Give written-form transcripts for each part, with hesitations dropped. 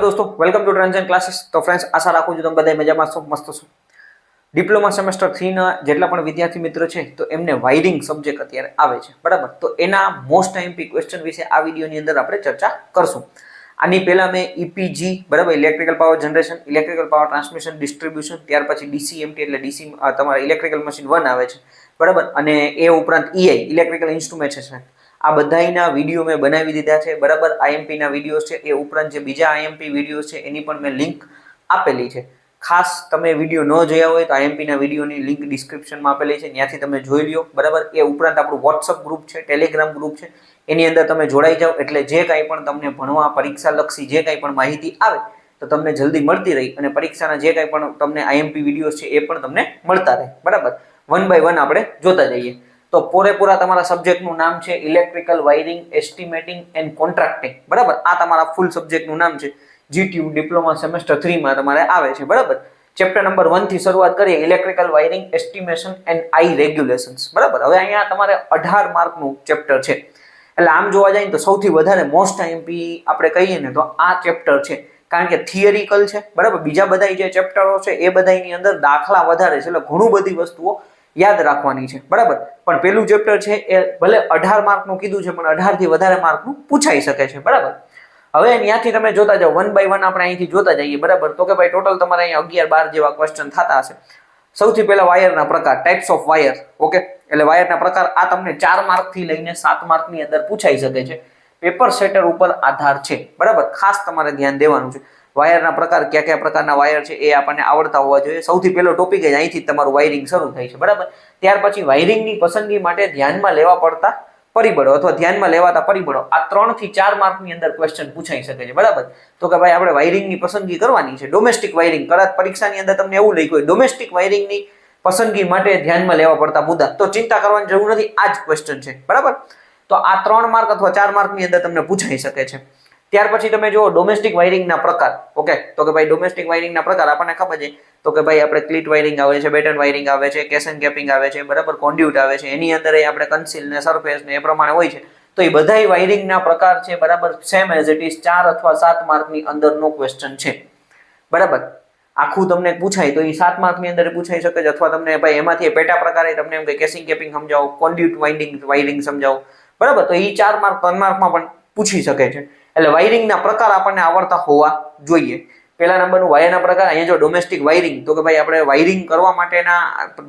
दोस्तों, welcome to ट्रांजन classes. तो friends, आशा રાખું છું તમે બધા મજામાં છો, મસ્ત છો। ડિપ્લોમા સેમેસ્ટર 3 ના જેટલા પણ વિદ્યાર્થી મિત્રો છે તો એમને વાયરિંગ સબ્જેક્ટ અત્યારે આવે છે, બરાબર। તો એના મોસ્ટ આઈએમપી ક્વેશ્ચન વિશે આ વિડિયોની અંદર આપણે ચર્ચા કરશું। આની પહેલા મેં ઈપીજી, બરાબર, electrical power generation, electrical power transmission distribution, ત્યાર પછી ડીસીએમટી એટલે ડીસી તમારા ઇલેક્ટ્રિકલ મશીન 1 આવે છે, બરાબર। અને એ ઉપરાંત ઈઆઈ ઇલેક્ટ્રિકલ ઇન્સ્ટ્રુમેન્ટેશન આ બધાયના વિડીયો મેં બનાવી દીધા છે, બરાબર। આઈએમપી ના વિડીયોઝ છે, એ ઉપરાંત જે બીજા આઈએમપી વિડીયોઝ છે એની પણ મેં લિંક આપેલી છે। ખાસ તમે વિડીયો ન જોયા હોય તો આઈએમપી ના વિડીયોની લિંક ડિસ્ક્રિપ્શનમાં આપેલી છે, ત્યાંથી તમે જોઈ લ્યો, બરાબર। એ ઉપરાંત આપણું વોટ્સઅપ ગ્રુપ છે, ટેલિગ્રામ ગ્રુપ છે, એની અંદર તમે જોડાઈ જાઓ એટલે જે કાંઈ પણ તમને ભણવા પરીક્ષા લક્ષી જે કાંઈ પણ માહિતી આવે તો તમને જલ્દી મળતી રહી અને પરીક્ષાના જે કાંઈ પણ તમને આઈએમપી વિડીયોઝ છે એ પણ તમને મળતા રહે, બરાબર। વન બાય વન આપણે જોતા જઈએ। તો પૂરેપૂરા તમારા સબ્જેક્ટનું નામ છે ઇલેક્ટ્રિકલ વાયરિંગ એસ્ટિમેટિંગ એન્ડ કોન્ટ્રાક્ટિંગ, બરાબર। આ તમારા ફૂલ સબ્જેક્ટનું નામ છે, જીટીયુ ડિપ્લોમા સેમેસ્ટર 3 માં તમારે આવે છે, બરાબર। ચેપ્ટર નંબર 1 થી શરૂઆત કરીએ, electrical wiring estimation and I regulations, બરાબર। હવે અહીંયા તમારે 18 માર્કનું ચેપ્ટર છે, એટલે આમ જોવા જાય તો સૌથી વધારે મોસ્ટ આઈએમપી આપણે કહીએ ને તો આ ચેપ્ટર છે, કારણ કે થિયરિકલ છે, બરાબર। બીજા બધા જે ચેપ્ટરો છે એ બધાની અંદર દાખલા વધારે છે, એટલે ઘણું બધી વસ્તુઓ યાદ રાખવાની છે, બરાબર। પણ પેલું ચેપ્ટર છે એ ભલે 18 માર્કનું કીધું છે પણ 18 થી વધારે માર્કનું પૂછાઈ શકે છે, બરાબર। હવે ત્યાંથી તમે જોતા જાઓ, વન બાય વન આપણે અહીંથી જોતા જઈએ, બરાબર। તો કે ભાઈ ટોટલ તમારે અહીંયા 11-12 જેવા ક્વેશ્ચન થતા હશે। સૌથી પહેલા વાયરના પ્રકાર, ટાઇપ્સ ઓફ વાયર, ઓકે। એટલે વાયરના પ્રકાર આ તમને 4 માર્ક થી લઈને 7 માર્કની અંદર પૂછાઈ શકે છે, પેપર સેટર ઉપર આધાર છે, બરાબર। ખાસ તમારે ધ્યાન દેવાનું છે, વાયરના પ્રકાર કયા કયા પ્રકારના વાયર છે એ આપણને આવડતા હોવા જોઈએ। સૌથી પહેલો ટોપિક જ અહીંથી તમારું વાયરિંગ શરૂ થાય છે, બરાબર। ત્યાર પછી વાયરિંગની પસંદગી માટે ધ્યાનમાં લેવા પડતા પરિબળો અથવા ધ્યાનમાં લેવાતા પરિબળો, આ 3 થી 4 માર્કની અંદર ક્વેશ્ચન પૂછાઈ શકે છે, બરાબર। તો કે ભાઈ આપણે વાયરિંગની પસંદગી કરવાની છે, ડોમેસ્ટિક વાયરિંગ, કદાચ પરીક્ષાની અંદર તમને એવું લખ્યું હોય ડોમેસ્ટિક વાયરિંગની પસંદગી માટે ધ્યાનમાં લેવા પડતા મુદ્દા, તો ચિંતા કરવાની જરૂર નથી, આ જ ક્વેશ્ચન છે, બરાબર। તો આ 3 માર્ક અથવા 4 માર્કની અંદર તમને પૂછાઈ શકે છે। ત્યાર પછી તમે જુઓ ડોમેસ્ટિક વાયરિંગના પ્રકાર, ઓકે। તો કે ભાઈ ડોમેસ્ટિક વાયરિંગના પ્રકાર આપણને ખબર છે, તો કે ભાઈ આપણે ક્લિટ વાયરિંગ આવે છે, બેટન વાયરિંગ આવે છે, કેસન કેપિંગ આવે છે, બરાબર, કોન્ડ્યુટ આવે છે, એની અંદર આપણે કન્સીલ ને સરફેસ ને એ પ્રમાણે હોય છે। તો એ બધાય વાયરિંગના પ્રકાર છે, બરાબર, સેમ એઝ ઇટ ઇઝ 4 અથવા 7 માર્કની અંદરનો ક્વેશ્ચન છે, બરાબર। આખું તમને પૂછાય તો એ 7 માર્કની અંદર પૂછાઈ શકે છે, અથવા તમને ભાઈ એમાંથી પેટા પ્રકારે તમને એમ કે કેસિંગ કેપિંગ સમજાવો, કોન્ડ્યુટ વાયરિંગ સમજાવો, બરાબર, તો એ 4 માર્ક 3 માર્કમાં પણ પૂછી શકે છે। એટલે વાયરિંગના પ્રકાર આપણને આવડતા હોવા જોઈએ। પહેલા નંબરનું વાયરના પ્રકાર, અહીંયા જો ડોમેસ્ટિક વાયરિંગ, તો કે ભાઈ આપણે વાયરિંગ કરવા માટેના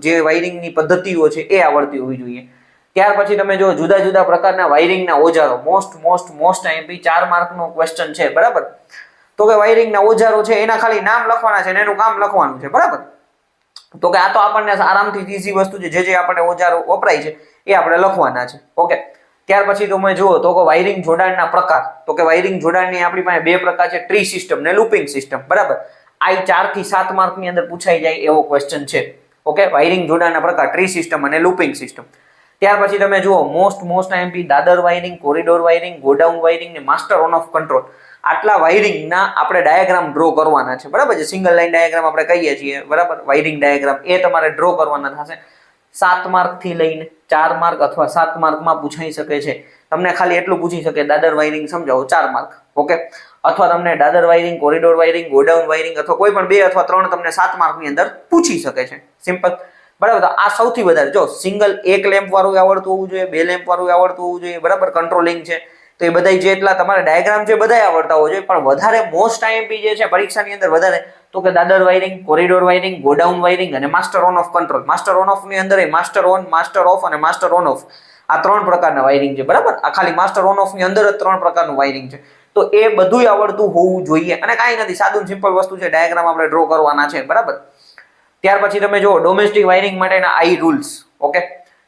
જે વાયરિંગની પદ્ધતિઓ છે એ આવડતી હોવી જોઈએ। ત્યાર પછી તમે જો જુદા જુદા પ્રકારના વાયરિંગના ઓજારો, મોસ્ટ આઈએમપી 4 માર્કનો ક્વેશ્ચન છે, બરાબર। તો કે વાયરિંગના ઓજારો છે એના ખાલી નામ લખવાના છે અને એનું કામ લખવાનું છે, બરાબર। તો કે આ તો આપણને આરામથી ઈઝી વસ્તુ છે, જે આપણે ઓજારો વપરાય છે એ આપણે લખવાના છે, ઓકે। ત્યાર પછી તમે જુઓ તો કે વાયરિંગ જોડાણના પ્રકાર, તો કે વાયરિંગ જોડાણની આપણી પાસે 2 પ્રકાર છે, ટ્રી સિસ્ટમ ને લૂપિંગ સિસ્ટમ, બરાબર। આ 4 થી 7 માર્કની અંદર પૂછાઈ જાય એવો ક્વેશ્ચન છે, ઓકે। વાયરિંગ જોડાણના પ્રકાર, ટ્રી સિસ્ટમ અને લૂપિંગ સિસ્ટમ। ત્યાર પછી તમે જુઓ મોસ્ટ આઈએમપી દાદર wiring, corridor wiring, godown wiring ને માસ્ટર ઓન ઓફ કંટ્રોલ, આટલા વાયરિંગના આપણે ડાયાગ્રામ ડ્રો કરવાના છે, બરાબર। જે સિંગલ લાઈન ડાયાગ્રામ આપણે કહીએ છીએ, બરાબર, વાયરિંગ ડાયાગ્રામ, એ તમારે ડ્રો કરવાના થશે। 7 માર્ક થી લઈને 4 માર્ક અથવા 7 માર્કમાં પૂછાઈ શકે છે। તમને ખાલી એટલું પૂછી શકે દાદર વાયરિંગ સમજાવો, 4 માર્ક, ઓકે। અથવા તમને દાદર wiring, corridor wiring, godown wiring અથવા કોઈ પણ 2 અથવા 3 તમને 7 માર્કની અંદર પૂછી શકે છે, સિમ્પલ, બરાબર। તો આ સૌથી વધારે જો સિંગલ 1 લેમ્પ વાળું આવડતું હોવું જોઈએ, 2 લેમ્પ વાળું આવડતું હોવું જોઈએ, બરાબર, કંટ્રોલિંગ છે, તો એ બધાય જેટલા તમારે ડાયાગ્રામ છે બધાય આવડતા હોવા જોઈએ, પણ વધારે મોસ્ટ આઈએમપી જે છે પરીક્ષાની અંદર વધારે, તો કે દાદર wiring, corridor wiring, godown wiring અને master on off control. Master on off ની અંદર માસ્ટર ઓન, માસ્ટર ઓફ અને માસ્ટર ઓન ઓફ, આ 3 પ્રકારના વાયરિંગ છે, બરાબર। આ ખાલી માસ્ટર ઓન ઓફ ની અંદર જ 3 પ્રકારનું વાયરિંગ છે, તો એ બધુંય આવડતું હોવું જોઈએ અને કાંઈ નથી, સાદું સિમ્પલ વસ્તુ છે, ડાયાગ્રામ આપણે ડ્રો કરવાના છે, બરાબર। ત્યાર પછી તમે જુઓ ડોમેસ્ટિક વાયરિંગ માટેના આઈ રૂલ્સ, ઓકે।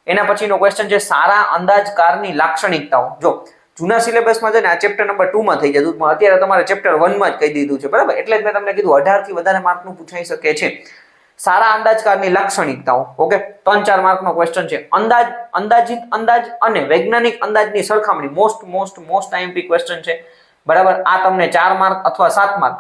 એના પછીનો ક્વેશ્ચન છે સારા અંદાજકારની લાક્ષણિકતાઓ। જો જૂના સિલેબસમાં છે ને આ ચેપ્ટર નંબર 2 માં થઈ જતું, અત્યારે તમારે ચેપ્ટર 1 માં જ કહી દીધું છે, બરાબર। એટલે જ મેં તમને કીધું 18 થી વધારે માર્કનું પૂછાઈ શકે છે। સારા અંદાજકારની લાક્ષણિકતાઓ, ઓકે, 3-4 માર્કનો ક્વેશ્ચન છે। અંદાજિત અંદાજ અને વૈજ્ઞાનિક અંદાજની સરખામણી, મોસ્ટ આઈએમપી ક્વેશ્ચન છે, બરાબર। આ તમને 4 માર્ક અથવા 7 માર્ક,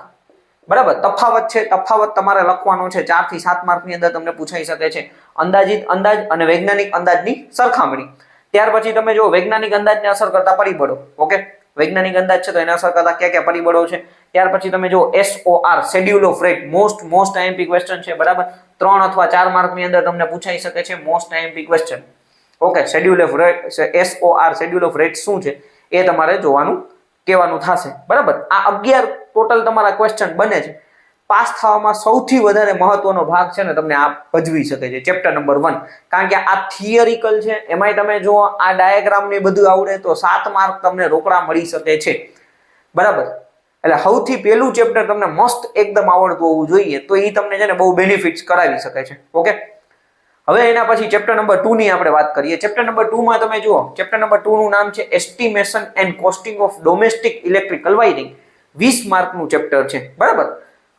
બરાબર, તફાવત છે, તફાવત તમારે લખવાનો છે, 4 થી 7 માર્કની અંદર તમને પૂછાઈ શકે છે, અંદાજિત અંદાજ અને વૈજ્ઞાનિક અંદાજની સરખામણી। ત્યાર પછી તમે જો વૈજ્ઞાનિક અંદાજને અસર કરતા પરિબળો, ઓકે। વૈજ્ઞાનિક અંદાજ છે તો એને અસર કરતા કયા કયા પરિબળો છે, ત્યાર પછી તમે જો SOR schedule off rate most IMP question છે બરાબર 3 અથવા 4 માર્ક ની અંદર તમને પૂછાઈ શકે છે most IMP question okay schedule off rate SOR schedule off rate શું છે એ તમારે જોવાનું કહેવાનું થશે બરાબર આ 11 ટોટલ તમારા ક્વેશ્ચન બને છે પાસ થવામાં સૌથી વધારે મહત્વનો ભાગ છે ને તમને આ ભજવી શકે છે ચેપ્ટર નંબર 1 કારણ કે આ થિયરિકલ છે એમાંય તમે જો આ ડાયાગ્રામ ને બધું આવડે તો 7 માર્ક તમને રોકડા મળી શકે છે બરાબર એટલે સૌથી પહેલું ચેપ્ટર તમને મસ્ત એકદમ આવડતું હોવું જોઈએ તો એ તમને છે ને બહુ બેનિફિટ્સ કરાવી શકે છે ઓકે હવે એના પછી ચેપ્ટર નંબર 2 ની આપણે વાત કરીએ ચેપ્ટર નંબર 2 માં તમે જુઓ ચેપ્ટર નંબર 2 નું નામ છે estimation and costing of domestic electrical wiring 20 mark નું ચેપ્ટર છે બરાબર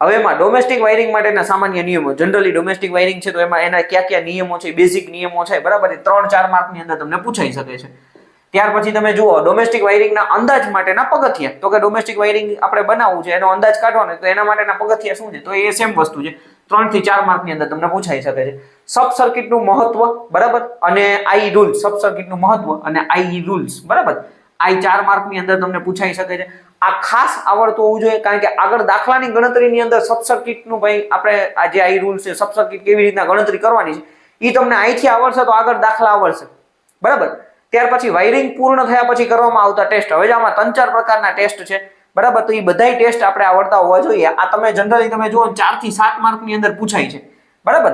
હવે એમાં ડોમેસ્ટિક વાયરિંગ માટેના સામાન્ય નિયમો જનરલી ડોમેસ્ટિક વાયરિંગ છે તો એમાં એના કયા નિયમો છે બેઝિક નિયમો છે બરાબર 3-4 માર્ક ની અંદર તમને પૂછાઈ શકે છે ત્યાર પછી તમે જુઓ ડોમેસ્ટિક વાયરિંગના અંદાજ માટેના પગથિયા તો કે ડોમેસ્ટિક વાયરિંગ આપણે બનાવવું છે એનો અંદાજ કાઢવાનો તો એના માટેના પગથિયા શું છે તો એ સેમ વસ્તુ છે 3 થી 4 માર્ક ની અંદર તમને પૂછાઈ શકે છે સબ સર્કિટનું મહત્વ બરાબર અને આઈ રૂલ્સ સબ સર્કિટનું મહત્વ અને આઈ રૂલ્સ બરાબર આઈ 4 માર્ક ની અંદર તમને પૂછાઈ શકે છે આ ખાસ આવડતું હોવું જોઈએ કારણ કે આગળ દાખલાની ગણતરીની અંદર સબ સર્કિટનું ભાઈ આપણે આ જે આઈ રૂલ્સ છે સબ સર્કિટ કેવી રીતના ગણતરી કરવાની છે એ તમને અહીંથી આવડશે તો આગળ દાખલા આવડશે બરાબર ત્યાર પછી વાયરિંગ પૂર્ણ થયા પછી કરવામાં આવતા ટેસ્ટ હવે આમાં 3-4 પ્રકારના ટેસ્ટ છે બરાબર તો એ બધાય ટેસ્ટ આપણે આવડતા હોવા જોઈએ આ તમે જનરલી તમે જુઓ 4 થી 7 માર્ક ની અંદર પૂછાય છે બરાબર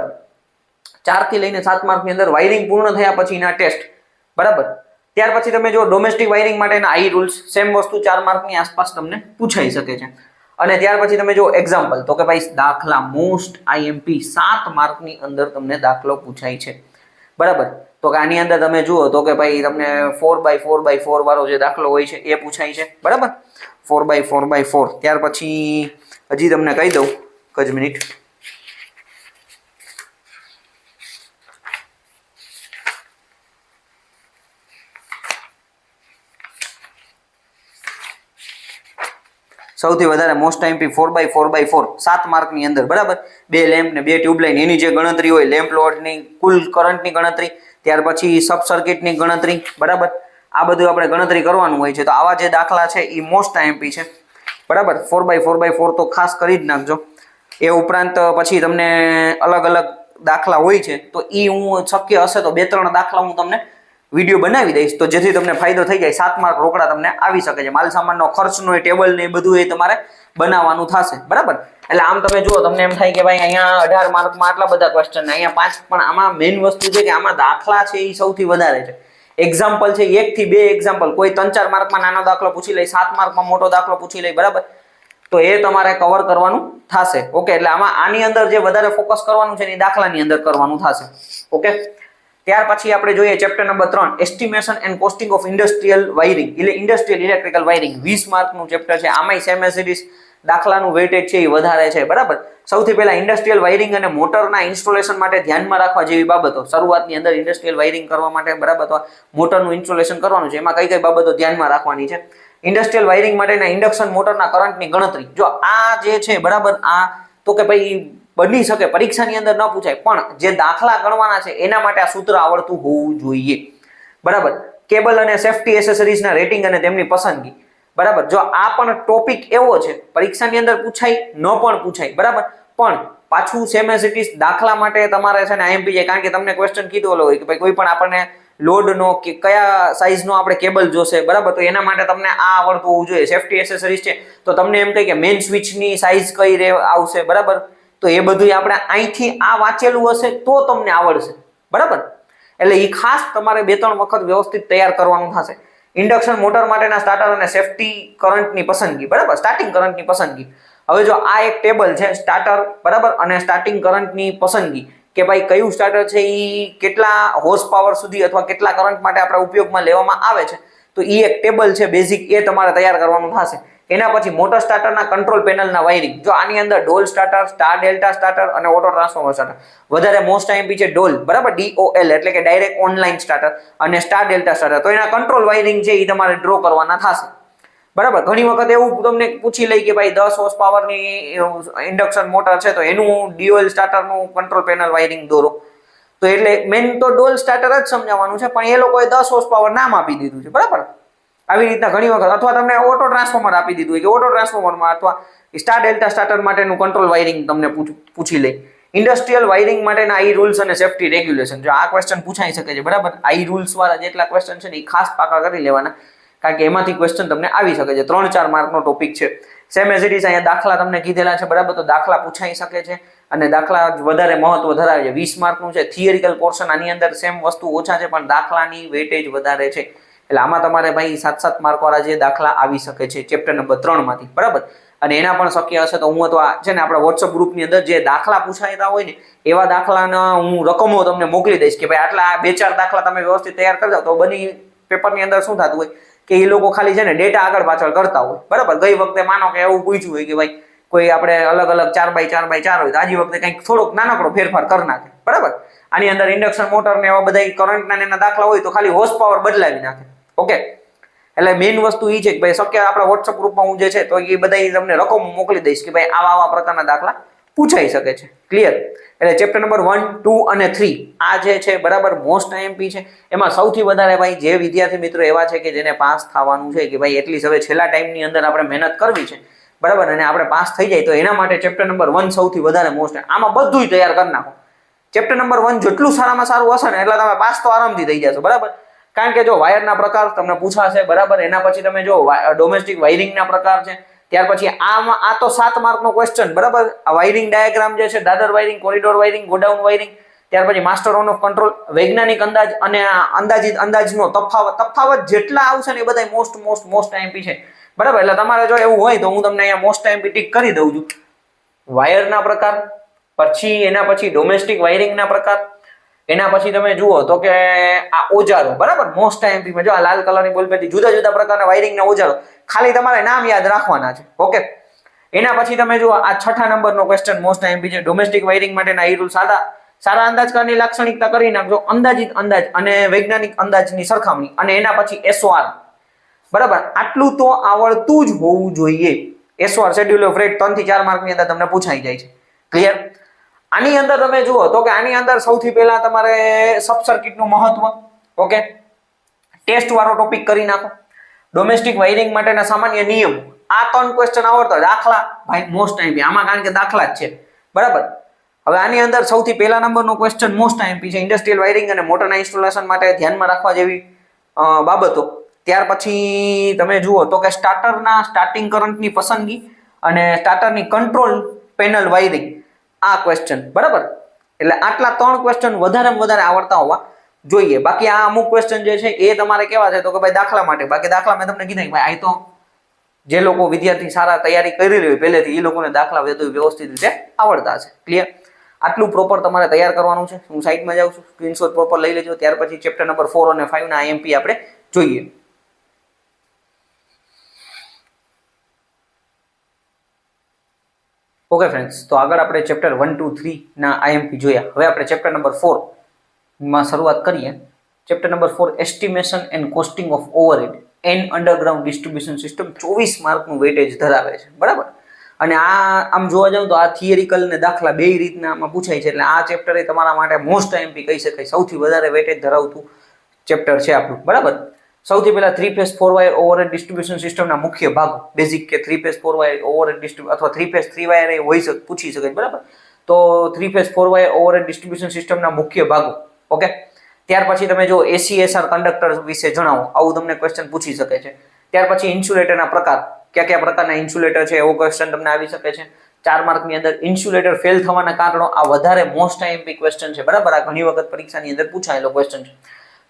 4 થી લઈને 7 માર્ક ની અંદર વાયરિંગ પૂર્ણ થયા પછીના ટેસ્ટ બરાબર ત્યાર પછી તમે જો ડોમેસ્ટિક વાયરિંગ માટેના આઈ રૂલ્સ સેમ વસ્તુ 4 માર્ક ની આસપાસ તમને પૂછાઈ શકે છે અને ત્યાર પછી તમે જો એક્ઝામ્પલ તો કે ભાઈ દાખલા મોસ્ટ આઈએમપી 7 માર્ક ની અંદર તમને દાખલો પૂછાય છે બરાબર તો કે આની અંદર તમે જુઓ તો કે ભાઈ તમને 4x4x4 વાળો જે દાખલો હોય છે એ પૂછાય છે બરાબર 4x4x4 ત્યાર પછી હજી તમને કહી દઉં જ મિનિટ સૌથી વધારે મોસ્ટ આઈએમપી 4x4x4 7 માર્ક ની અંદર બરાબર 2 લેમ્પ ને 2 ટ્યુબલાઇન એની જે ગણતરી હોય લેમ્પ લોડની કુલ કરંટની ગણતરી ત્યાર પછી સબ સર્કિટની ગણતરી બરાબર આ બધું આપણે ગણતરી કરવાનું હોય છે તો આવા જે દાખલા છે એ મોસ્ટ આઈએમપી છે બરાબર 4x4x4 તો ખાસ કરી જ નાખજો એ ઉપરાંત પછી તમને અલગ અલગ દાખલા હોય છે તો એ હું શક્ય હશે તો 2-3 દાખલા હું તમને વિડીયો બનાવી દઈશ તો જેથી તમને ફાયદો થઈ જાય 7 માર્ક રોકડા તમને આવી શકે છે માલ સામાનનો ખર્ચનો ટેબલ ને એ બધું એ તમારે બનાવવાનું થશે બરાબર એટલે આમ તમે જુઓ તમને એમ થાય કે ભાઈ અહીંયા 18 માર્કમાં આટલા બધા ક્વેશ્ચન અહીંયા 5 પણ આમાં મેઇન વસ્તુ છે કે આમાં દાખલા છે એ સૌથી વધારે છે એક્ઝામ્પલ છે 1 થી 2 એક્ઝામ્પલ કોઈ 3-4 માર્કમાં નાનો દાખલો પૂછી લે 7 માર્કમાં મોટો દાખલો પૂછી લે બરાબર તો એ તમારે કવર કરવાનું થશે ઓકે એટલે આમાં આની અંદર જે વધારે ફોકસ કરવાનું છે એ દાખલાની અંદર કરવાનું થશે ઓકે ત્યાર પછી આપણે જોઈએ chapter number 3 estimation and costing of industrial wiring એટલે ઇન્ડસ્ટ્રીયલ ઇલેક્ટ્રિકલ વાયરિંગ 20 માર્કનું ચેપ્ટર છે આમાંય સેમ એઝ ઇટ ઇઝ દાખલાનું વેટેજ છે એ વધારે છે બરાબર સૌથી પહેલા ઇન્ડસ્ટ્રીયલ વાયરિંગ અને મોટરના ઇન્સ્ટોલેશન માટે ધ્યાનમાં રાખવા જેવી બાબતો શરૂઆતની અંદર ઇન્ડસ્ટ્રીયલ વાયરિંગ કરવા માટે બરાબર તો મોટરનું ઇન્સ્ટોલેશન કરવાનું છે એમાં કઈ કઈ બાબતો ધ્યાનમાં રાખવાની છે ઇન્ડસ્ટ્રીયલ વાયરિંગ માટેના ઇન્ડક્શન મોટરના કરંટની ગણતરી જો આ જે છે બરાબર આ તો કે ભાઈ બની શકે પરીક્ષાની અંદર ન પૂછાય પણ જે દાખલા ગણવાના છે એના માટે આ સૂત્ર આવડતું હોવું જોઈએ બરાબર કેબલ અને સેફટી એસેસરીઝના રેટિંગ અને તેમની પસંદગી બરાબર જો આ પણ ટોપિક એવો છે પરીક્ષાની અંદર પૂછાય ન પણ પૂછાય બરાબર પણ પાછું સેમ એઝ ઇટ ઇઝ દાખલા માટે તમારે છે ને આઈએમપી જાય કારણ કે તમને ક્વેશ્ચન કીધું હોય કે ભાઈ કોઈ પણ આપણને લોડનો કે કયા સાઈઝનો આપણે કેબલ જોશે બરાબર તો એના માટે તમને આ આવડતું હોવું જોઈએ સેફટી એસેસરીઝ છે તો તમને એમ કહે કે મેઇન સ્વિચની સાઈઝ કઈ આવશે બરાબર તો એ બધું આપણે અહીંથી આ વાંચેલું હશે તો તમને આવડશે બરાબર એટલે એ ખાસ તમારે 2-3 વખત વ્યવસ્થિત તૈયાર કરવાનું થશે ઇન્ડક્શન મોટર માટેના સ્ટાર્ટર અને સેફટી કરંટની પસંદગી બરાબર સ્ટાર્ટિંગ કરંટની પસંદગી હવે જો આ એક ટેબલ છે સ્ટાર્ટર બરાબર અને સ્ટાર્ટિંગ કરંટની પસંદગી કે ભાઈ કયું સ્ટાર્ટર છે એ કેટલા હોર્સ પાવર સુધી અથવા કેટલા કરંટ માટે આપણે ઉપયોગમાં લેવામાં આવે છે તો એ એક ટેબલ છે બેઝિક એ તમારે તૈયાર કરવાનું થશે એના પછી મોટર સ્ટાર્ટરના કંટ્રોલ પેનલના વાયરિંગ જો આની અંદર ડોલ સ્ટાર્ટર સ્ટાર ડેલ્ટા સ્ટાર્ટર અને ઓટો ટ્રાન્સફોર્મર સ્ટાર્ટર વધારે મોસ્ટ આઈએમપી છે ડોલ બરાબર DOL એટલે કે ડાયરેક્ટ ઓનલાઈન સ્ટાર્ટર અને સ્ટાર ડેલ્ટા સ્ટાર્ટર તો એના કંટ્રોલ વાયરિંગ છે એ તમારે ડ્રો કરવાના થશે બરાબર ઘણી વખત એવું તમને પૂછી લઈ કે ભાઈ 10 હોર્સ પાવરની ઇન્ડક્શન મોટર છે તો એનું DOL સ્ટાર્ટરનું કંટ્રોલ પેનલ વાયરિંગ દોરો તો એટલે મેન તો ડોલ સ્ટાર્ટર જ સમજાવવાનું છે પણ એ લોકોએ 10 હોર્સ પાવર નામ આપી દીધું છે બરાબર આવી રીતના ઘણી વખત, અથવા તમને ઓટો ટ્રાન્સફોર્મર આપી દીધું હોય કે ઓટો ટ્રાન્સફોર્મરમાં અથવા સ્ટાર ડેલ્ટા સ્ટાર્ટર માટેનું કંટ્રોલ વાયરિંગ તમને પૂછી લે. ઇન્ડસ્ટ્રીયલ વાયરિંગ માટેના આઈ રૂલ્સ અને સેફ્ટી રેગ્યુલેશન, જો આ ક્વેશ્ચન પૂછાઈ શકે છે, બરાબર. આઈ રૂલ્સ વાળા જેટલા ક્વેશ્ચન છે ને એ ખાસ પાકા કરી લેવાના, કારણ કે એમાંથી ક્વેશ્ચન તમને આવી શકે છે. 3-4 માર્કનો ટોપિક છે. સેમ એઝ ઇટ ઇઝ અહીંયા દાખલા તમને કીધેલા છે, બરાબર. તો દાખલા પૂછાઈ શકે છે અને દાખલા વધારે મહત્વ ધરાવે છે. 20 માર્કનું છે. થિયરિકલ પોર્શન આની અંદર સેમ વસ્તુ ઓછા છે, પણ દાખલાની વેટેજ વધારે છે. એટલે આમાં તમારે ભાઈ 7-7 માર્ક વાળા જે દાખલા આવી શકે છે ચેપ્ટર નંબર 3 માંથી, બરાબર. અને એના પણ શક્ય હશે તો હું તો આ છે ને આપણા વોટ્સઅપ ગ્રુપની અંદર જે દાખલા પૂછાયતા હોય ને એવા દાખલાના હું રકમો તમને મોકલી દઈશ કે ભાઈ આટલા 2-4 દાખલા તમે વ્યવસ્થિત તૈયાર કરી દો તો બની પેપરની અંદર શું થતું હોય કે એ લોકો ખાલી છે ને ડેટા આગળ પાછળ કરતા હોય, બરાબર. ગઈ વખતે માનો કે એવું પૂછ્યું હોય કે ભાઈ કોઈ આપણે અલગ અલગ 4x4x4 હોય તો આજી વખતે કંઈક થોડોક નાનકડો ફેરફાર કરી નાખે, બરાબર. આની અંદર ઇન્ડક્શન મોટર ને એવા બધા કરંટના એના દાખલા હોય તો ખાલી હોર્સ પાવર બદલાવી નાખે. ઓકે, એટલે મેઇન વસ્તુ એ છે કે ભાઈ શક્ય આપણા વોટ્સઅપ ગ્રુપમાં હું જે છે તો એ બધા તમને રકમ મોકલી દઈશ કે ભાઈ આવા પ્રકારના દાખલા પૂછાઈ શકે છે. ક્લિયર? એટલે ચેપ્ટર નંબર 1, 2 અને 3 આ જે છે, બરાબર, મોસ્ટ આઈએમપી છે. એમાં સૌથી વધારે ભાઈ જે વિદ્યાર્થી મિત્રો એવા છે કે જેને પાસ થવાનું છે કે ભાઈ એટલી હવે છેલ્લા ટાઈમની અંદર આપણે મહેનત કરવી છે, બરાબર, અને આપણે પાસ થઈ જાય તો એના માટે ચેપ્ટર નંબર 1 સૌથી વધારે મોસ્ટ. આમાં બધુંય તૈયાર કરી નાખો. ચેપ્ટર નંબર 1 જેટલું સારામાં સારું હશે ને એટલે તમે પાસ તો આરામથી થઈ જશો, બરાબર. કારણ કે જો વાયરના પ્રકાર તમને પૂછાશે, બરાબર. એના પછી તમે જો ડોમેસ્ટિક વાયરિંગના પ્રકાર છે, ત્યાર પછી આ તો 7 માર્કનો ક્વેશ્ચન, બરાબર. આ વાયરિંગ ડાયાગ્રામ જે છે, દાદર wiring, corridor wiring, godown wiring, ત્યાર પછી માસ્ટર ઓન ઓફ કંટ્રોલ, વૈજ્ઞાનિક અંદાજ અને અંદાજનો તફાવત જેટલા આવશે ને એ બધા મોસ્ટ આઈએમપી છે, બરાબર. એટલે તમારે જો એવું હોય તો હું તમને અહીંયા મોસ્ટ આઈએમપી ટીક કરી દઉં છું. વાયરના પ્રકાર, પછી એના પછી ડોમેસ્ટિક વાયરિંગના પ્રકાર, એના પછી તમે જુઓ તો કે આ ઓજારો, બરાબર. મોસ્ટ આઈએમપી માં જો આ લાલ કલરની બોલ પેટી, જુદા જુદા પ્રકારના વાયરિંગના ઓજારો, ખાલી તમારે નામ યાદ રાખવાના છે. ઓકે, એના પછી તમે જુઓ આ 6થા નંબરનો ક્વેશ્ચન મોસ્ટ આઈએમપી છે. ડોમેસ્ટિક વાયરિંગ માટેના ઈ રૂલ સારા અંદાજકારની લાક્ષણિકતા કરી નાખજો. અંદાજિત અંદાજ અને વૈજ્ઞાનિક અંદાજની સરખામણી, અને એના પછી એસઓઆર, બરાબર. આટલું તો આવડતું જ હોવું જોઈએ. એસઓઆર શેડ્યુલ ઓફ રેટ 3 થી 4 માર્કની અંદર તમને પૂછાઈ જાય છે. ક્લિયર? આની અંદર તમે જુઓ તો કે આની અંદર સૌથી પહેલા તમારે સબ સર્કિટનું મહત્વ, ઓકે, ટેસ્ટ વાળો ટોપિક કરી નાખો. ડોમેસ્ટિક વાયરિંગ માટેના સામાન્ય નિયમો, આ 3 ક્વેશ્ચન આવડતા. દાખલા ભાઈ મોસ્ટ આઈએમપી આમાં, કારણ કે દાખલા જ છે, બરાબર. હવે આની અંદર સૌથી પહેલા નંબરનો ક્વેશ્ચન મોસ્ટ આઈએમપી છે. ઇન્ડસ્ટ્રીયલ વાયરિંગ અને મોટરના ઇન્સ્ટોલેશન માટે ધ્યાનમાં રાખવા જેવી બાબતો. ત્યાર પછી તમે જુઓ તો કે સ્ટાર્ટરના સ્ટાર્ટિંગ કરંટની પસંદગી અને સ્ટાર્ટરની કંટ્રોલ પેનલ વાયરિંગ, આ ક્વેશ્ચન, બરાબર. એટલે આટલા 3 ક્વેશ્ચન વધારે આવડતા હોવા જોઈએ. બાકી આ અમુક ક્વેશ્ચન જે છે એ તમારે કેવા છે તો કે ભાઈ દાખલા માટે. બાકી દાખલા મેં તમને કીધા કે ભાઈ આ તો જે લોકો વિદ્યાર્થી સારા તૈયારી કરી રહી હોય પહેલેથી એ લોકોને દાખલા વ્યવસ્થિત રીતે આવડતા છે. ક્લિયર? આટલું પ્રોપર તમારે તૈયાર કરવાનું છે. હું સાઈડમાં જાઉં છું, સ્ક્રીનશોટ પ્રોપર લઈ લેજો. ત્યાર પછી ચેપ્ટર નંબર 4 અને 5 ના આઈએમપી આપણે જોઈએ. ઓકે ફ્રેન્ડ્સ, તો આગળ આપણે ચેપ્ટર 1, 2, 3 ના આઈએમપી જોયા. હવે આપણે ચેપ્ટર નંબર 4 માં શરૂઆત કરીએ. Chapter number 4 estimation and costing of overhead and underground distribution system 24 માર્કનું વેટેજ ધરાવે છે, બરાબર. અને આ આમ જોવા જાવ તો આ થિયરિકલ ને દાખલા બે રીતના આમાં પૂછાય છે. એટલે આ ચેપ્ટર એ તમારા માટે મોસ્ટ આઈએમપી કહી શકાય, સૌથી વધારે વેટેજ ધરાવતું ચેપ્ટર છે આપણું, બરાબર. સૌથી પહેલા 3 ફેઝ 4 વાયર ઓવરહેડ ડિસ્ટ્રીબ્યુશન સિસ્ટમના મુખ્ય ભાગો, બેઝિક કે 3 ફેઝ 4 વાયર ઓવરહેડ ડિસ્ટ્રીબ્યુશન અથવા 3 ફેઝ 3 વાયર એ હોઈ શકે, પૂછી શકે, બરાબર. તો 3 ફેઝ 4 વાયર ઓવરહેડ ડિસ્ટ્રીબ્યુશન સિસ્ટમના મુખ્ય ભાગો, ઓકે. ત્યાર પછી તમે જો એસીએસઆર કંડક્ટર વિશે જણાવો, આવું તમને ક્વેશ્ચન પૂછી શકે છે. ત્યાર પછી ઇન્સ્યુલેટરના પ્રકાર, કયા પ્રકારના ઇન્સ્યુલેટર છે એવો ક્વેશ્ચન તમને આવી શકે છે 4 માર્કની અંદર. ઇન્સ્યુલેટર ફેલ થવાના કારણો, આ વધારે મોસ્ટ આઈએમપી ક્વેશ્ચન છે, બરાબર. આ ઘણી વખત પરીક્ષાની અંદર પૂછાયેલો ક્વેશ્ચન છે.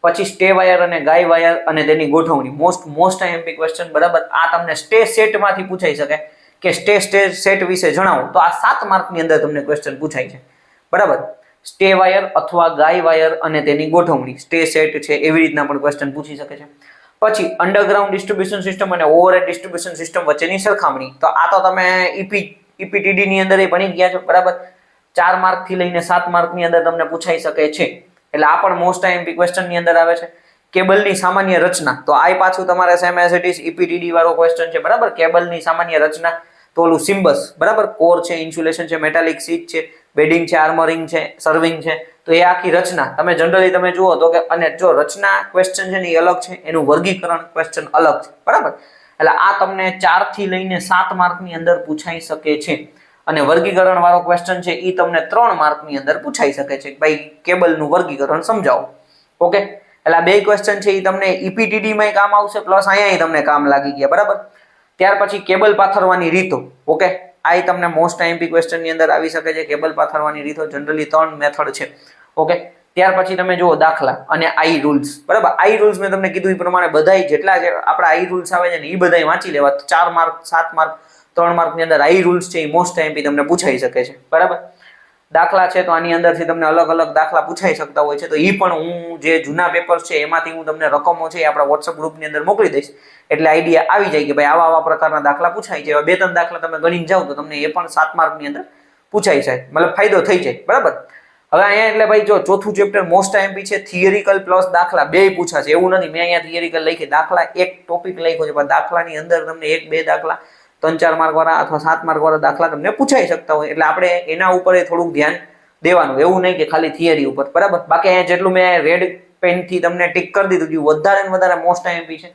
પછી સ્ટે વાયર અને ગાય વાયર અને તેની ગોઠવણી, મોસ્ટ આઈએમપી ક્વેશ્ચન, બરાબર. આ તમને સ્ટે સેટમાંથી પૂછાઈ શકે કે સ્ટે સેટ વિશે જણાવો, તો આ 7 માર્કની અંદર તમને ક્વેશ્ચન પૂછાય છે, બરાબર. સ્ટે વાયર અથવા ગાય વાયર અને તેની ગોઠવણી, સ્ટે સેટ છે, એવી રીતના પણ ક્વેશ્ચન પૂછી શકે છે. પછી અંડરગ્રાઉન્ડ ડિસ્ટ્રીબ્યુશન સિસ્ટમ અને ઓવરહેડ ડિસ્ટ્રીબ્યુશન સિસ્ટમ વચ્ચેની સરખામણી, તો આ તો તમે ઈપીટીડી ની અંદર ભણી ગયા છો, બરાબર. 4 માર્ક થી લઈને 7 માર્કની અંદર તમને પૂછાઈ શકે છે. એટલે આ પણ મોસ્ટ આઈએમપી ક્વેશ્ચન ની અંદર આવે છે. કેબલની સામાન્ય રચના, તો આ પાછું તમારે સેમ એઝ ઇટ ઇઝ ઈપીટીડી વાળો ક્વેશ્ચન છે, બરાબર. કેબલની સામાન્ય રચના, તો ઓલું સિમ્બસ, બરાબર. કોર છે, ઇન્સ્યુલેશન છે, મેટાલિક શીટ છે, બેડિંગ છે, આર્મરિંગ છે, સર્વિંગ છે, તો એ આખી રચના તમે જનરલી તમે જુઓ તો કે, અને જો રચના ક્વેશ્ચન છે ને એ અલગ છે, એનું વર્ગીકરણ ક્વેશ્ચન અલગ છે, બરાબર. એટલે આ તમને 4 થી લઈને 7 માર્કની અંદર પૂછાઈ શકે છે. અને વર્ગીકરણ વાળો ક્વેશ્ચન છે એ તમને 3 માર્કની અંદર પૂછાઈ શકે છે. ભાઈ કેબલનું વર્ગીકરણ સમજાવો. ઓકે, એટલે આ બે ક્વેશ્ચન છે એ તમને ઈપીટીડી માં કામ આવશે, પ્લસ અહીંયા તમને કામ લાગી ગયા, બરાબર. ત્યાર પછી કેબલ પાથરવાની રીતો. ઓકે, આ તમને મોસ્ટ આઈએમપી ક્વેશ્ચન ની અંદર આવી શકે છે. કેબલ પાથરવાની રીતો જનરલી 3 મેથડ છે. ઓકે, ત્યાર પછી તમે જુઓ દાખલા અને આઈ રૂલ્સ, બરાબર. આઈ રૂલ્સ મેં તમને કીધું એ પ્રમાણે બધાય જેટલા જે આપણા આઈ રૂલ્સ આવે છે ને એ બધાય વાંચી લેવા. 4 માર્ક 7 માર્ક 3 માર્કની અંદર આઈ રૂલ્સ છે એ મોસ્ટ આઈએમપી તમને પૂછાઈ શકે છે, બરાબર. દાખલા છે તો આની અંદરથી તમને અલગ અલગ દાખલા પૂછાઈ શકતા હોય છે. તો એ પણ હું જે જૂના પેપર્સ છે એમાંથી હું તમને રકમો છે આપણા વોટ્સઅપ ગ્રુપની અંદર મોકલી દઈશ, એટલે આઈડિયા આવી જાય કે ભાઈ આવા આવા પ્રકારના દાખલા પૂછાય છે. 2-3 દાખલા તમે ગણીને જાઓ તો તમને એ પણ 7 માર્કની અંદર પૂછાઈ જાય, મતલબ ફાયદો થઈ જાય, બરાબર. હવે અહીંયા એટલે ભાઈ જો ચોથું ચેપ્ટર મોસ્ટ આઈએમપી છે, થિયરિકલ પ્લસ દાખલા બેય પૂછાશે. એવું નથી મેં અહીંયા થિયરિકલ લખી, દાખલા એક ટોપિક લખ્યો છે, પણ દાખલાની અંદર તમને 1-2 દાખલા 3-4 માર્ક વાળા અથવા 7 માર્ક વાળા દાખલા તમને પૂછાઈ શકતા હોય. એટલે આપણે એના ઉપર થોડુંક ધ્યાન દેવાનું, એવું નહીં કે ખાલી થિયરી ઉપર, બરાબર. બાકી અહીંયા જેટલું મેં રેડ પેનથી તમને ટિક કરી દીધું, વધારે ને વધારે મોસ્ટ આઈએમપી છે,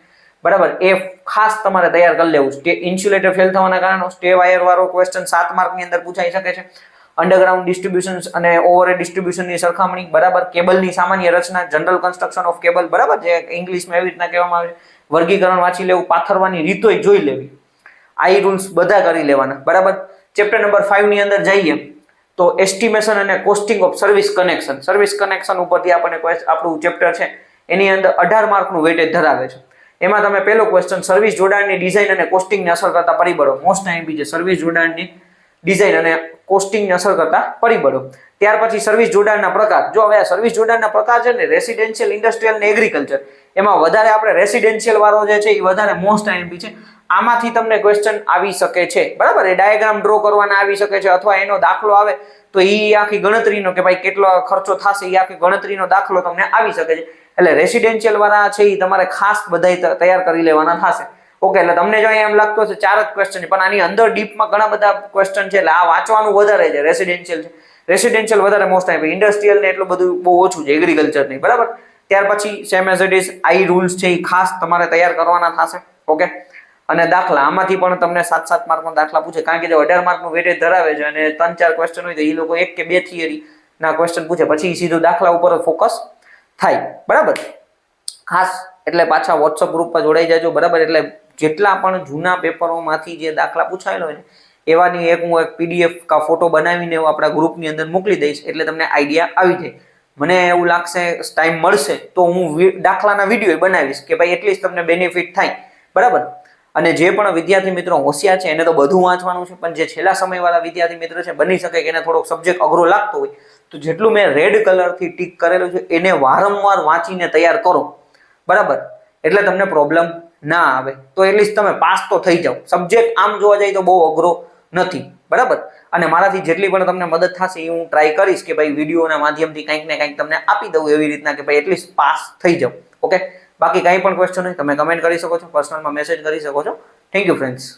બરાબર. એ ખાસ તમારે તૈયાર કરી લેવું. ઇન્સ્યુલેટર ફેલ થવાના કારણે સ્ટે વાયર વાળો ક્વેશ્ચન 7 માર્કની અંદર પૂછાઈ શકે છે. અંડરગ્રાઉન્ડ ડિસ્ટ્રીબ્યુશન અને ઓવરહેડ ડિસ્ટ્રીબ્યુશનની સરખામણી, બરાબર. કેબલની સામાન્ય રચના, જનરલ કન્સ્ટ્રક્શન ઓફ કેબલ, બરાબર, જે ઇંગ્લિશમાં એવી રીતના કહેવામાં આવે છે. વર્ગીકરણ વાંચી લેવું, પાથરવાની રીતોય જોઈ લેવી, આઈ રૂલ્સ બધા કરી લેવાના, બરાબર. ચેપ્ટર નંબર 5 ની અંદર જઈએ તો એસ્ટિમેશન અને costing of service connection. Service connection ઉપરથી આપણને આપણું ચેપ્ટર છે એની અંદર 18 માર્કનું વેટેજ ધરાવે છે. એમાં તમે પહેલો ક્વેશ્ચન સર્વિસ જોડાણની ડિઝાઇન અને કોસ્ટિંગને અસર કરતા પરિબળો, મોસ્ટ આઈએમપી છે. સર્વિસ જોડાણની ડિઝાઇન અને કોસ્ટિંગને અસર કરતા પરિબળો. ત્યાર પછી સર્વિસ જોડાણના પ્રકાર. જો હવે આ સર્વિસ જોડાણના પ્રકાર છે ને રેસિડેન્શિયલ, ઇન્ડસ્ટ્રીયલ અને એગ્રીકલ્ચર, એમાં વધારે આપણે રેસિડેન્શિયલ વાળો જે છે એ વધારે મોસ્ટ આઈએમપી છે. આમાંથી તમને ક્વેશ્ચન આવી શકે છે, બરાબર. એ ડાયાગ્રામ ડ્રો કરવાના આવી શકે છે, અથવા એનો દાખલો આવે તો એ આખી ગણતરીનો કે ભાઈ કેટલો ખર્ચો થશે એ આખી ગણતરીનો દાખલો તમને આવી શકે છે. એટલે રેસિડેન્શિયલ વાળા છે એ તમારે ખાસ બધા તૈયાર કરી લેવાના થશે. ઓકે, એટલે તમને જો એમ લાગતો હશે 4 જ ક્વેશ્ચન, પણ આની અંદર ડીપમાં ઘણા બધા ક્વેશ્ચન છે, એટલે આ વાંચવાનું વધારે છે. રેસિડેન્શિયલ છે, રેસિડેન્શિયલ વધારે મોસ્ટ આઈએમપી, ઇન્ડસ્ટ્રીયલ ને એટલું બધું બહુ ઓછું છે, એગ્રીકલ્ચર નહીં, બરાબર. ત્યાર પછી same as it is I rules છે એ ખાસ તમારે તૈયાર કરવાના થશે. ઓકે, અને દાખલા, આમાંથી પણ તમને 7-7 માર્કનો દાખલા પૂછે, કારણ કે જો 18 માર્કનું વેટેજ ધરાવે છે અને 3-4 ક્વેશ્ચન હોય તો એ લોકો 1 કે 2 થિયરી ના ક્વેશ્ચન પૂછે, પછી સીધું દાખલા ઉપર ફોકસ થાય, બરાબર. ખાસ એટલે પાછા વોટ્સઅપ ગ્રુપ પર જોડાઈ જાજો, બરાબર. એટલે જેટલા પણ જૂના પેપરોમાંથી જે દાખલા પૂછાયેલો હોય ને એવાની હું એક પીડીએફ કા ફોટો બનાવીને આપણા ગ્રુપની અંદર મોકલી દઈશ, એટલે તમને આઈડિયા આવી જાય. મને એવું લાગશે ટાઈમ મળશે તો હું દાખલાના વિડીયો બનાવીશ કે ભાઈ એટલીસ્ટ તમને બેનિફિટ થાય, બરાબર. અને જે પણ વિદ્યાર્થી મિત્રો હોશિયાર છે એને તો બધું વાંચવાનું છે, પણ જે છેલ્લા સમયવાળા વિદ્યાર્થી મિત્રો છે બની શકે કે એને થોડોક સબ્જેક્ટ અઘરો લાગતો હોય તો જેટલું મેં રેડ કલરથી ટીક કરેલું છે એને વારંવાર વાંચીને તૈયાર કરો, બરાબર. એટલે તમને પ્રોબ્લેમ ના આવે, તો એટલીસ્ટ તમે પાસ તો થઈ જાઓ. સબ્જેક્ટ આમ જોવા જાય તો બહુ અઘરો નથી, બરાબર. અને મારાથી જેટલી પણ તમને મદદ થશે એ હું ટ્રાય કરીશ કે ભાઈ વિડીયોના માધ્યમથી કંઈક ને કંઈક તમને આપી દઉં એવી રીતના કે ભાઈ એટલીસ્ટ પાસ થઈ જાઓ. ઓકે, બાકી કંઈ પણ ક્વેશ્ચન હોય તમે કમેન્ટ કરી શકો છો, પર્સનલમાં મેસેજ કરી શકો છો. Thank you friends.